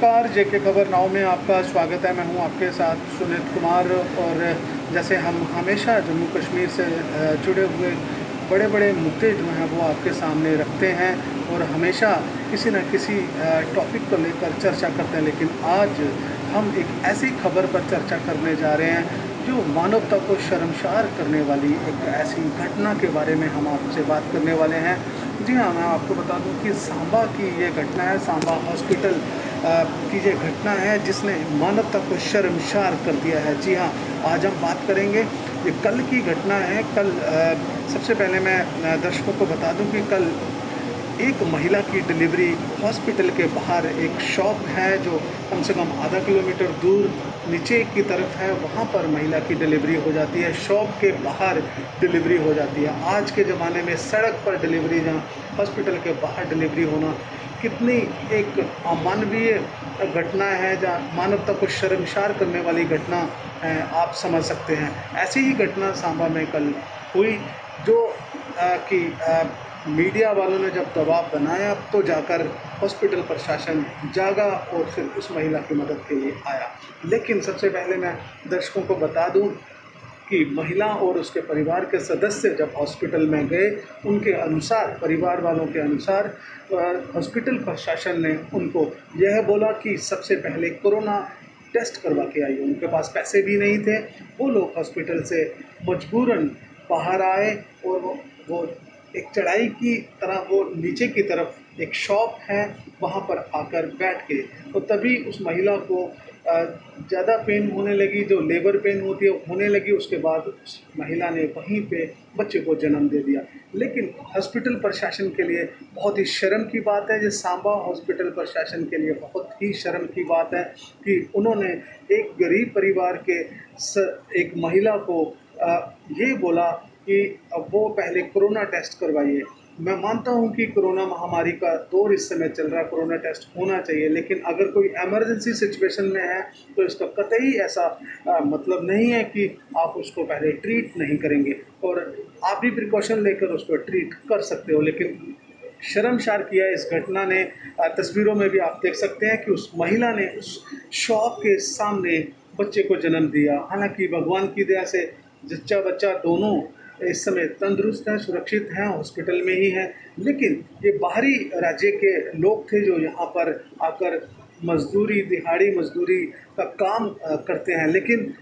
नमस्कार, जेके खबर नाउ में आपका स्वागत है। मैं हूं आपके साथ सुनील कुमार। और जैसे हम हमेशा जम्मू कश्मीर से जुड़े हुए बड़े-बड़े मुद्दे जो हैं वो आपके सामने रखते हैं और हमेशा किसी न किसी टॉपिक को लेकर चर्चा करते हैं। लेकिन आज हम एक ऐसी खबर पर चर्चा करने जा रहे हैं जो मानवता को शर्मसार करने वाली एक ऐसी घटना के बारे में हम आपसे बात करने वाले हैं। जी हाँ, मैं आपको बता दूं कि सांबा की ये घटना है। सांबा हॉस्पिटल की ये घटना है जिसने मानवता को शर्मसार कर दिया है। जी हाँ, आज हम बात करेंगे, ये कल की घटना है। कल सबसे पहले मैं दर्शकों को बता दूं कि कल एक महिला की डिलीवरी हॉस्पिटल के बाहर एक शॉप है जो कम से कम आधा किलोमीटर दूर नीचे की तरफ है, वहाँ पर महिला की डिलीवरी हो जाती है। शॉप के बाहर डिलीवरी हो जाती है। आज के ज़माने में सड़क पर डिलीवरी, जहाँ हॉस्पिटल के बाहर डिलीवरी होना कितनी एक अमानवीय घटना है, जहाँ मानवता को शर्मसार करने वाली घटना है, आप समझ सकते हैं। ऐसी ही घटना सांबा में कल हुई, जो कि मीडिया वालों ने जब दबाव बनाया तो जाकर हॉस्पिटल प्रशासन जागा और फिर उस महिला की मदद के लिए आया। लेकिन सबसे पहले मैं दर्शकों को बता दूं कि महिला और उसके परिवार के सदस्य जब हॉस्पिटल में गए, उनके अनुसार, परिवार वालों के अनुसार, हॉस्पिटल प्रशासन ने उनको यह बोला कि सबसे पहले कोरोना टेस्ट करवा के आइए। उनके पास पैसे भी नहीं थे। वो लोग हॉस्पिटल से मजबूरन बाहर आए और वो एक चढ़ाई की तरह, वो नीचे की तरफ एक शॉप है, वहाँ पर आकर बैठ गए। तो तभी उस महिला को ज़्यादा पेन होने लगी, जो लेबर पेन होती है होने लगी। उसके बाद उस महिला ने वहीं पे बच्चे को जन्म दे दिया। लेकिन हॉस्पिटल प्रशासन के लिए बहुत ही शर्म की बात है, ये सांबा हॉस्पिटल प्रशासन के लिए बहुत ही शर्म की बात है कि उन्होंने एक गरीब परिवार के एक महिला को ये बोला कि वो पहले कोरोना टेस्ट करवाइए। मैं मानता हूं कि कोरोना महामारी का दौर इस समय चल रहा है, कोरोना टेस्ट होना चाहिए। लेकिन अगर कोई इमरजेंसी सिचुएशन में है तो इसका कतई ऐसा मतलब नहीं है कि आप उसको पहले ट्रीट नहीं करेंगे, और आप भी प्रिकॉशन लेकर उसको ट्रीट कर सकते हो। लेकिन शर्मसार किया इस घटना ने। तस्वीरों में भी आप देख सकते हैं कि उस महिला ने उस शॉप के सामने बच्चे को जन्म दिया। हालांकि भगवान की दया से जच्चा बच्चा दोनों इस समय तंदुरुस्त हैं, सुरक्षित हैं, हॉस्पिटल में ही हैं। लेकिन ये बाहरी राज्य के लोग थे जो यहाँ पर आकर मजदूरी, दिहाड़ी मजदूरी का काम करते हैं। लेकिन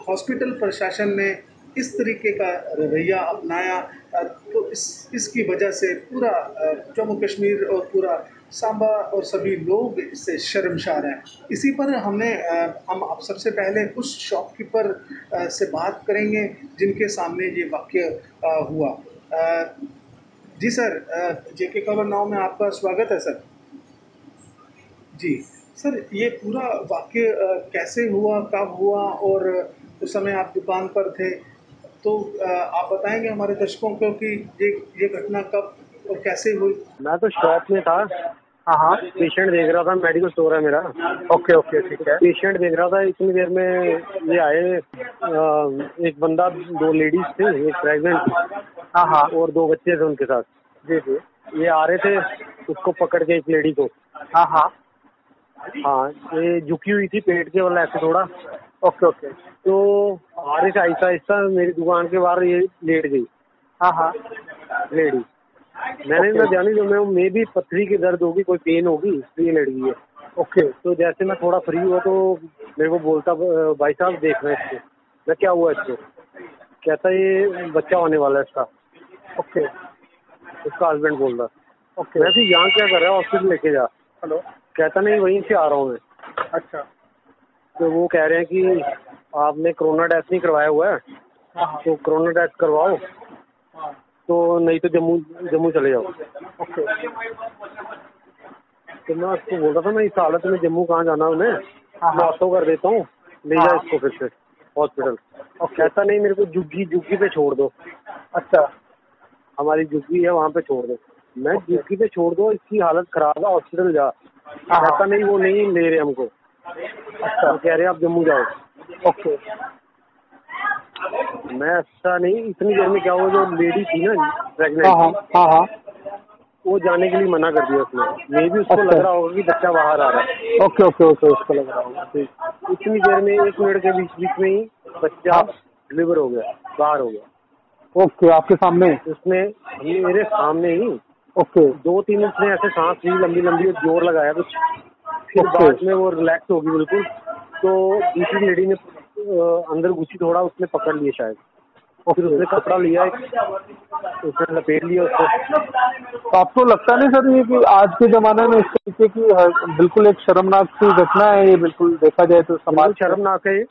हॉस्पिटल प्रशासन ने इस तरीके का रवैया अपनाया, तो इसकी वजह से पूरा जम्मू कश्मीर और पूरा सांबा और सभी लोग इससे शर्मसार हैं। इसी पर हम आप सबसे पहले उस शॉपकीपर से बात करेंगे जिनके सामने ये वाक्य हुआ। जी सर, जेके खबर नाउ में आपका स्वागत है सर। जी सर, ये पूरा वाक्य कैसे हुआ, कब हुआ, और उस समय आप दुकान पर थे, तो आप बताएंगे हमारे दर्शकों को कि ये घटना कब और कैसे हुई। मैं तो शॉप में था। हाँ हाँ। पेशेंट देख रहा था, मेडिकल स्टोर है मेरा। ओके ओके, ठीक है। पेशेंट देख रहा था, इतनी देर में ये आए। एक बंदा, दो लेडीज थे, एक प्रेग्नेंट हाँ हाँ। और दो बच्चे थे उनके साथ। जी जी। ये आ रहे थे उसको पकड़ के, एक लेडी को। हाँ हाँ। हाँ, ये झुकी हुई थी पेट के वाला ऐसे थोड़ा। Okay okay. तो आ रहे थे आहिस्ता आहिस्ता, मेरी दुकान के बाहर ये लेट गई हाँ हाँ। लेडी। मैंने ना जानी, जो मैं भी पथरी की दर्द होगी, कोई पेन होगी, तो ये लड़ गई है। ओके। तो जैसे मैं थोड़ा फ्री हुआ तो मेरे को बोलता, भाई साहब देख रहे हैं इसको। मैं, क्या हुआ इसको? कहता ये बच्चा होने वाला है इसका। ओके। उसका हस्बैंड बोल रहा। ओके। मैं, फिर यहाँ क्या कर रहा है, हॉस्पिटल लेके जा। हेलो। कहता नहीं, वहीं से आ रहा हूँ मैं। अच्छा। तो वो कह रहे हैं कि आपने कोरोना टेस्ट नहीं करवाया हुआ है, हाँ हाँ। तो कोरोना टेस्ट करवाओ, हाँ। तो नहीं तो जम्मू जम्मू चले जाओ। ओके। तो मैं उसको बोल रहा था, मैं इस हालत में जम्मू कहाँ जाना उन्हें, हाँ मैं हाँ। ऑटो कर देता हूँ, ले जा हाँ। इसको फिर से हॉस्पिटल। ओके। कहता नहीं, मेरे को जुग्गी पे छोड़ दो, अच्छा। हमारी जुग्गी है वहाँ पे छोड़ दो। मैं, ओके। जुग्गी पे छोड़ दो, इसकी हालत खराब है, हॉस्पिटल जा। हाँ कहता हाँ। नहीं, वो नहीं ले रहे हमको, अच्छा। वो कह रहे आप जम्मू जाओ। ओके। मैं, ऐसा नहीं, इतनी देर में क्या हुआ, जो लेडी थी ना हाँ प्रेग्नेंट, हाँ। हाँ हाँ। वो जाने के लिए मना कर दिया उसने। मे भी उसको अच्छा। लग रहा होगा कि बच्चा बाहर आ रहा है। ओके ओके ओके, उसको लग रहा होगा। ठीक। इतनी देर में 1 मिनट के बीच में ही बच्चा हाँ। डिलीवर हो गया, बाहर हो गया। ओके, आपके सामने? उसने मेरे सामने ही ओके 2-3 उसने ऐसे सांस ली लंबी लंबी और जोर लगाया कुछ, फिर ओके बाद में वो रिलैक्स होगी बिल्कुल। तो दूसरी लेडी ने अंदर घुसी थोड़ा, उसने पकड़ लिया शायद। फिर ओके। उसने कपड़ा लिया, उसने लपेट लिया उसको। तो आपको लगता नहीं सर ये कि आज के जमाने में इस तरीके की बिल्कुल एक शर्मनाक सी घटना है ये, बिल्कुल देखा जाए तो समाज बिल्कुल शर्मनाक है ये।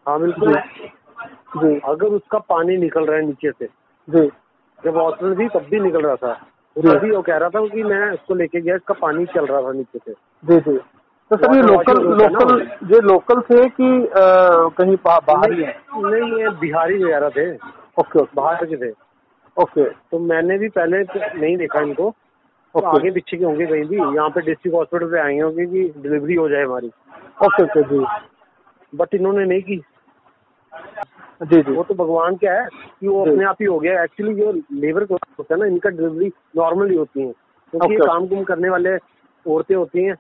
हाँ बिल्कुल। जी अगर उसका पानी निकल रहा है नीचे से, जी जब हॉस्पिटल थी तब भी निकल रहा था, जी तभी वो कह रहा था कि मैं उसको लेके गया, इसका पानी चल रहा था नीचे से। जी जी। तो सर ये वाटर वॉशर होता है ना। ये लोकल थे कि कहीं बाहर ही है? नहीं, ये बिहारी वगैरह थे, ओके ओके बाहर के थे। ओके तो मैंने भी पहले नहीं देखा इनको, तो ओके आगे पीछे के होंगे कहीं भी, यहाँ पे डिस्ट्रिक्ट हॉस्पिटल पे आए होंगे कि डिलीवरी हो जाए हमारी, ओके ओके जी बट इन्होंने नहीं की। जी जी वो तो भगवान क्या है कि वो जी। अपने आप ही हो गया। एक्चुअली जो लेबर क्लास होता है ना, इनका डिलीवरी नॉर्मली होती है, क्योंकि ये ओके। काम कुम करने वाले औरतें होती हैं,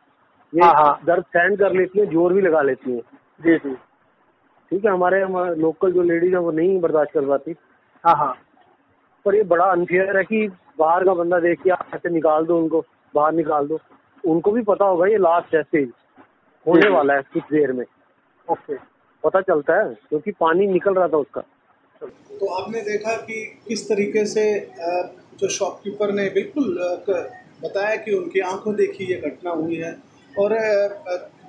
ये हाँ हाँ दर्द सहन कर लेती हैं, जोर भी लगा लेती हैं। जी जी ठीक है, हमारे लोकल जो लेडीज है वो नहीं बर्दाश्त कर पाती। हाँ हाँ पर ये बड़ा अनफेयर है कि बाहर का बंदा देख के आप ऐसे निकाल दो, उनको बाहर निकाल दो। उनको भी पता होगा ये लास्ट है, स्टेज होने वाला है कुछ देर में, ओके। पता चलता है, क्योंकि पानी निकल रहा था उसका। तो आपने देखा कि किस तरीके से जो शॉपकीपर ने बिल्कुल बताया कि उनकी आंखों देखी ये घटना हुई है। और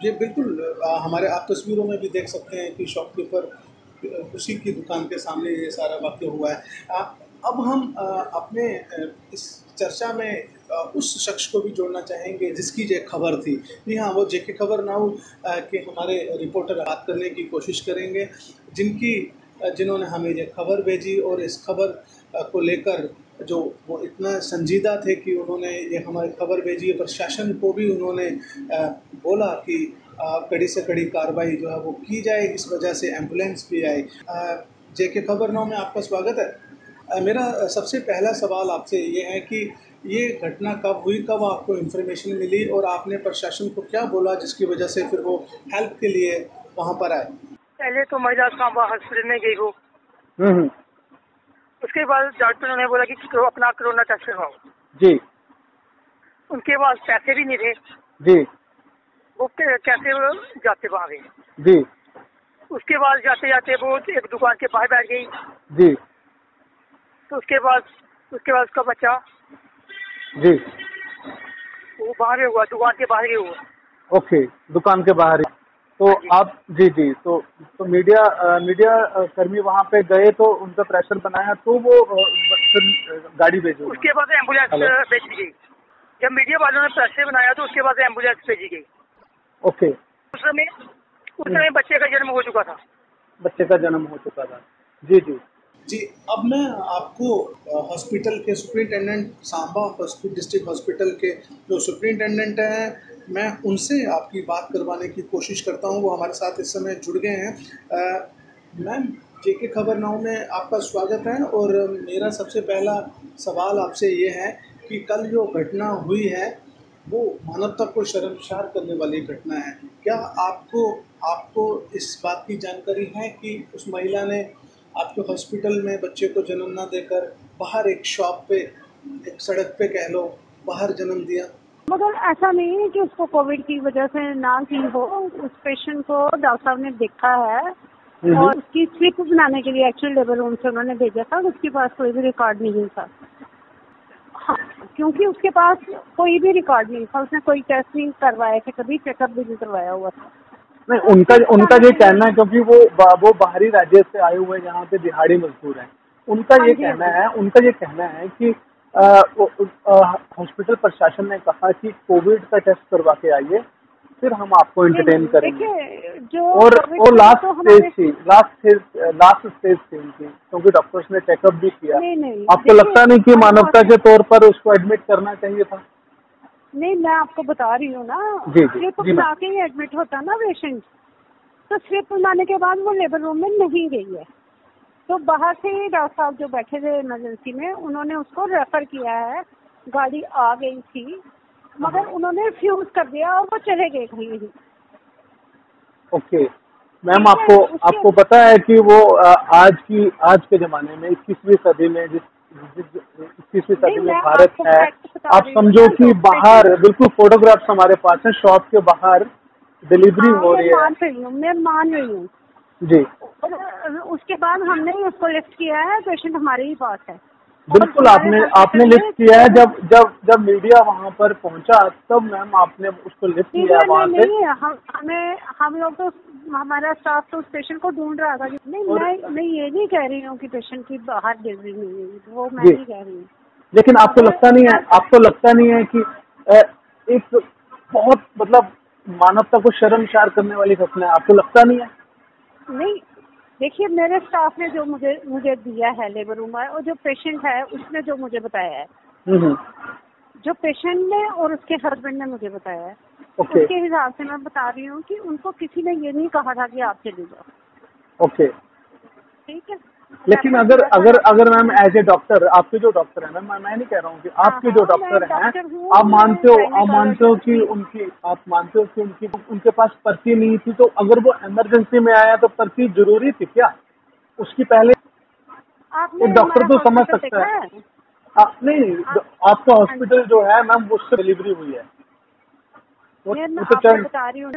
ये बिल्कुल हमारे आप तस्वीरों में भी देख सकते हैं कि शॉपकीपर उसी की दुकान के सामने ये सारा वाक़या हुआ है। अब हम अपने इस चर्चा में उस शख्स को भी जोड़ना चाहेंगे जिसकी ये खबर थी। जी हाँ, वो जेके खबर नाउ के हमारे रिपोर्टर बात करने की कोशिश करेंगे, जिन्होंने हमें ये खबर भेजी और इस खबर को लेकर जो वो इतना संजीदा थे कि उन्होंने ये हमारी खबर भेजी। प्रशासन को भी उन्होंने बोला कि कड़ी से कड़ी कार्रवाई जो है वो की जाए, इस वजह से एम्बुलेंस भी आई। जेके खबर नाउ में आपका स्वागत है। मेरा सबसे पहला सवाल आपसे ये है कि ये घटना कब हुई, कब आपको इन्फॉर्मेशन मिली और आपने प्रशासन को क्या बोला जिसकी वजह से फिर वो हेल्प के लिए वहाँ पर आए? पहले तो महिला सांबा हॉस्पिटल में गई वो, हम्म। उसके बाद डॉक्टर ने बोला कि अपना कोरोना टेस्ट करवाओ। जी उनके पास पैसे भी नहीं थे, जी वो कैसे वो जाते वहाँ गए। जी उसके बाद जाते जाते वो एक दुकान के बाहर बैठ गई। जी तो उसके बाद उसका बच्चा जी वो बाहर ही हुआ, दुकान के बाहर ही हुआ। ओके, दुकान के बाहर ही। तो हाँ जी। आप जी जी तो मीडिया कर्मी वहाँ पे गए तो उनका प्रेशर बनाया तो वो फिर गाड़ी भेजी उसके बाद एम्बुलेंस भेजी गई। जब मीडिया वालों ने प्रेशर बनाया तो उसके बाद एम्बुलेंस भेजी गई। ओके। उस समय बच्चे का जन्म हो चुका था। बच्चे का जन्म हो चुका था। जी जी जी। अब मैं आपको हॉस्पिटल के सुपरिटेंडेंट, सांबा डिस्ट्रिक्ट हॉस्पिटल के जो सुपरिटेंडेंट हैं, मैं उनसे आपकी बात करवाने की कोशिश करता हूं। वो हमारे साथ इस समय जुड़ गए हैं। मैम, जेके खबर नाउ में आपका स्वागत है। और मेरा सबसे पहला सवाल आपसे ये है कि कल जो घटना हुई है वो मानवता को शर्मसार करने वाली घटना है। क्या आपको इस बात की जानकारी है कि उस महिला ने आपके हॉस्पिटल में बच्चे को जन्म ना देकर बाहर एक शॉप पे, एक सड़क पे कह लो, बाहर जन्म दिया? मगर ऐसा नहीं है कि उसको कोविड की वजह से ना की हो। उस पेशेंट को डॉक्टर साहब ने देखा है और उसकी स्लिप बनाने के लिए एक्चुअल लेबर रूम से उन्होंने भेजा था। उसके पास कोई भी रिकॉर्ड नहीं था। हाँ, क्योंकि उसके पास कोई भी रिकॉर्ड नहीं था। उसने कोई टेस्ट नहीं करवाए थे, कभी चेकअप भी नहीं करवाया हुआ था। नहीं, उनका ये कहना है, क्योंकि वो बाहरी राज्य से आए हुए यहाँ पे दिहाड़ी मजदूर हैं। उनका ये कहना है कि हॉस्पिटल प्रशासन ने कहा कि कोविड का टेस्ट करवा के आइए, फिर हम आपको एंटरटेन करेंगे। और लास्ट स्टेज थी उनकी, क्योंकि डॉक्टर्स ने चेकअप भी किया। आपको लगता नहीं कि मानवता के तौर पर उसको एडमिट करना चाहिए था? नहीं, मैं आपको बता रही हूँ ना, स्लिप बना के ही एडमिट होता ना पेशेंट। तो स्लिप बनाने के बाद वो लेबर रूम में नहीं गई है, तो बाहर से ही डॉक्टर साहब जो बैठे थे इमरजेंसी में, उन्होंने उसको रेफर किया है गाड़ी आ गई थी, मगर उन्होंने रिफ्यूज कर दिया और वो चले गए कहीं। ओके मैम, ठीक है, आपको पता है कि वो आज के ज़माने में 21वीं सदी में जिस 21वीं सदी में मैं भारत आपको है, फैक्ट बता आप रही हूँ समझो ना, कि तो बाहर बिल्कुल फोटोग्राफ्स हमारे पास हैं, शॉप के बाहर डिलीवरी हाँ, हो रही है। मैं मान रही हूँ। जी और उसके बाद हमने उसको लिफ्ट किया है, पेशेंट हमारे ही पास है। बिल्कुल, आपने लिफ्ट किया है। जब मीडिया वहाँ पर पहुँचा तब मैम आपने उसको लिफ्ट किया है वहाँ से। नहीं, हम लोग तो, हमारा स्टाफ तो उस पेशेंट को ढूंढ रहा था। नहीं, मैं ये नहीं कह रही हूँ कि पेशेंट की बाहर डिलीवरी नहीं हुई, वो मैं नहीं कह रही हूँ। लेकिन आपको लगता नहीं है कि एक बहुत मतलब मानवता को शर्मसार करने वाली घटना है? आपको लगता नहीं है? नहीं, देखिए, मेरे स्टाफ ने जो मुझे दिया है लेबर रूम और जो पेशेंट है उसने जो मुझे बताया है, जो पेशेंट ने और उसके हस्बैंड ने मुझे बताया है, उसके हिसाब से मैं बता रही हूँ कि उनको किसी ने ये नहीं कहा था कि आप चले जाओ। ओके, ठीक है। लेकिन अगर मैम एज ए डॉक्टर, आपके जो डॉक्टर है मैम, मैं नहीं कह रहा हूँ कि आपके जो डॉक्टर हैं, आप मानते हो कि उनके पास पर्ची नहीं थी, तो अगर वो इमरजेंसी में आया तो पर्ची जरूरी थी क्या? उसकी पहले एक डॉक्टर तो समझ सकता है। नहीं, आपका हॉस्पिटल जो है मैम, उससे डिलीवरी हुई है। मैं आपको बता रही हूँ,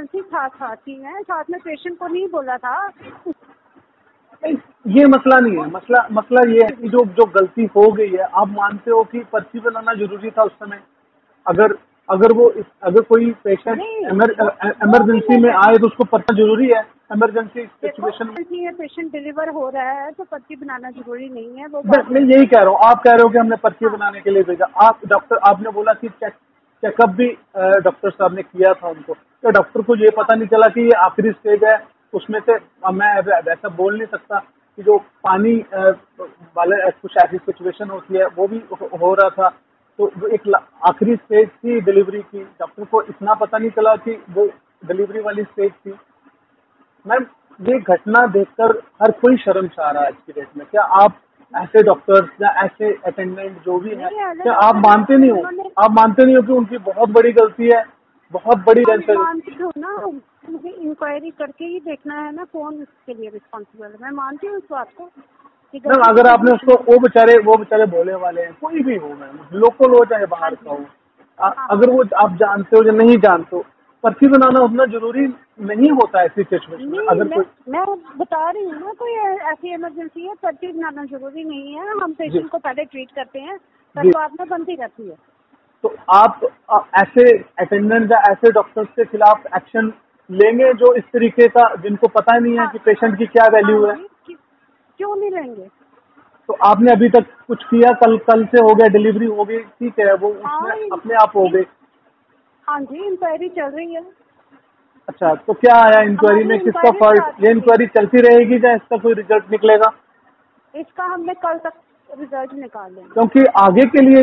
साथ में पेशेंट को नहीं बोला था। ये मसला नहीं है। मसला ये है कि जो गलती हो गई है, आप मानते हो कि पर्ची बनाना जरूरी था उस समय? अगर कोई पेशेंट इमरजेंसी में आए तो उसको पर्चा जरूरी है? इमरजेंसी सिचुएशन में पेशेंट डिलीवर हो रहा है तो पर्ची बनाना जरूरी नहीं है। वो मैं यही कह रहा हूँ। आप कह रहे हो कि हमने पर्ची बनाने के लिए भेजा। आपने बोला कि चेकअप भी डॉक्टर साहब ने किया था उनको, तो डॉक्टर को ये पता नहीं चला कि ये आखिरी स्टेज है? उसमें से मैं वैसा बोल नहीं सकता कि जो पानी वाले कुछ ऐसी सिचुएशन होती है वो भी हो रहा था, तो वो एक आखिरी स्टेज थी डिलीवरी की। डॉक्टर को इतना पता नहीं चला कि वो डिलीवरी वाली स्टेज थी? मैम, ये घटना देखकर हर कोई शर्मसार है आज की डेट में। क्या आप ऐसे डॉक्टर्स या ऐसे अटेंडेंट जो भी है, क्या आप मानते नहीं हो कि उनकी बहुत बड़ी गलती है, बहुत बड़ी मानती हूँ ना, मुझे इंक्वायरी करके ही देखना है ना कौन इसके लिए रिस्पॉन्सिबल है। मैं मानती हूँ इस बात को। मैम, अगर आपने उसको, वो बेचारे भोले वाले हैं, कोई भी हो मैम, लोकल हो चाहे बाहर का हो, अगर वो आप जानते हो या नहीं जानते हो, पर्ची बनाना उतना जरूरी नहीं होता ऐसी सिचुएशन में। अगर मैं बता रही हूँ ना, कोई ऐसी इमरजेंसी है, पर्ची बनाना जरूरी नहीं है। हम पेशेंट को पहले ट्रीट करते हैं, फिर बाद में बनती रहती है। तो आप ऐसे अटेंडेंट या ऐसे डॉक्टर्स के खिलाफ एक्शन लेंगे जो इस तरीके का, जिनको पता ही नहीं है कि पेशेंट की क्या वैल्यू है? क्यों नहीं लेंगे? तो आपने अभी तक कुछ किया? कल से हो गया, डिलीवरी हो गई, ठीक है, वो उसमें अपने आप हो गई। हाँ जी, इंक्वायरी चल रही है। अच्छा, तो क्या आया इंक्वायरी में? किसका फॉल्ट? ये इंक्वायरी चलती रहेगी या इसका कोई रिजल्ट निकलेगा? इसका हमने कल तक रिजल्ट निकाल लेंगे, क्योंकि आगे के लिए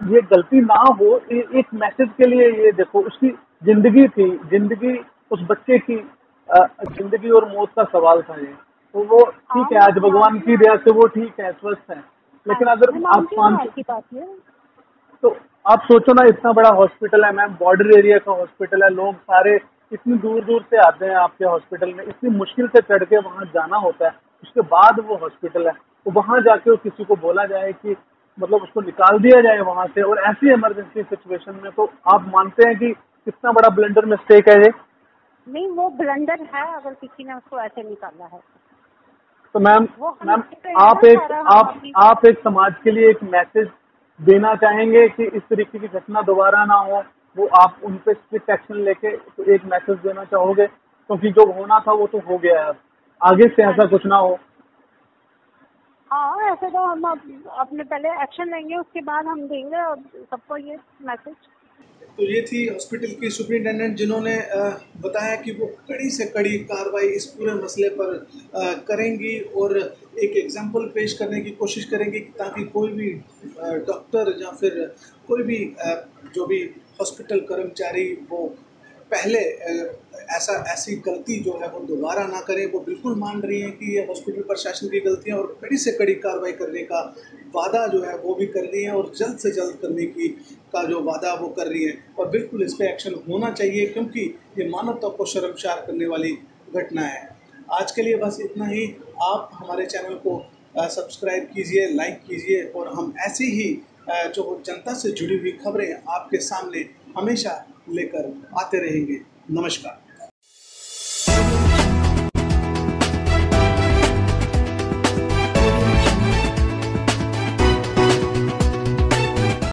ये गलती ना हो, एक मैसेज के लिए। ये देखो, उसकी जिंदगी थी, जिंदगी उस बच्चे की जिंदगी और मौत का सवाल था ये। तो वो ठीक है, आज भगवान की दया से वो ठीक है, स्वस्थ है। लेकिन अगर तो आप सोचो ना, इतना बड़ा हॉस्पिटल है मैम, बॉर्डर एरिया का हॉस्पिटल है, लोग सारे इतनी दूर दूर से आते हैं आपके हॉस्पिटल में, इतनी मुश्किल से चढ़ के वहाँ जाना होता है, उसके बाद वो हॉस्पिटल है, तो वहाँ जाके किसी को बोला जाए कि मतलब उसको निकाल दिया जाए वहाँ से, और ऐसी इमरजेंसी सिचुएशन में, तो आप मानते हैं कि कितना बड़ा ब्लंडर मिस्टेक है ये? नहीं, वो ब्लंडर है अगर किसी ने उसको ऐसे निकाला है तो मैम आप एक समाज के लिए एक मैसेज देना चाहेंगे कि इस तरीके की घटना दोबारा ना हो, वो आप उन पे स्ट्रिक्ट एक्शन लेके तो एक मैसेज देना चाहोगे? क्योंकि जो होना था वो तो हो गया है, आगे से ऐसा कुछ ना हो। हाँ, ऐसे तो हम अपने पहले एक्शन लेंगे, उसके बाद हम देंगे सबको ये मैसेज। तो ये थी हॉस्पिटल की सुपरिटेंडेंट, जिन्होंने बताया कि वो कड़ी से कड़ी कार्रवाई इस पूरे मसले पर करेंगी और एक एग्जाम्पल पेश करने की कोशिश करेंगी ताकि कोई भी डॉक्टर या फिर कोई भी जो भी हॉस्पिटल कर्मचारी वो पहले ऐसी गलती जो है वो दोबारा ना करें। वो बिल्कुल मान रही हैं कि ये हॉस्पिटल प्रशासन की गलती है और कड़ी से कड़ी कार्रवाई करने का वादा जो है वो भी कर रही हैं और जल्द से जल्द करने का जो वादा वो कर रही है। और बिल्कुल इस पर एक्शन होना चाहिए क्योंकि ये मानवता को शर्मसार करने वाली घटना है। आज के लिए बस इतना ही। आप हमारे चैनल को सब्सक्राइब कीजिए, लाइक कीजिए और हम ऐसी ही जो जनता से जुड़ी हुई खबरें आपके सामने हमेशा लेकर आते रहेंगे। नमस्कार।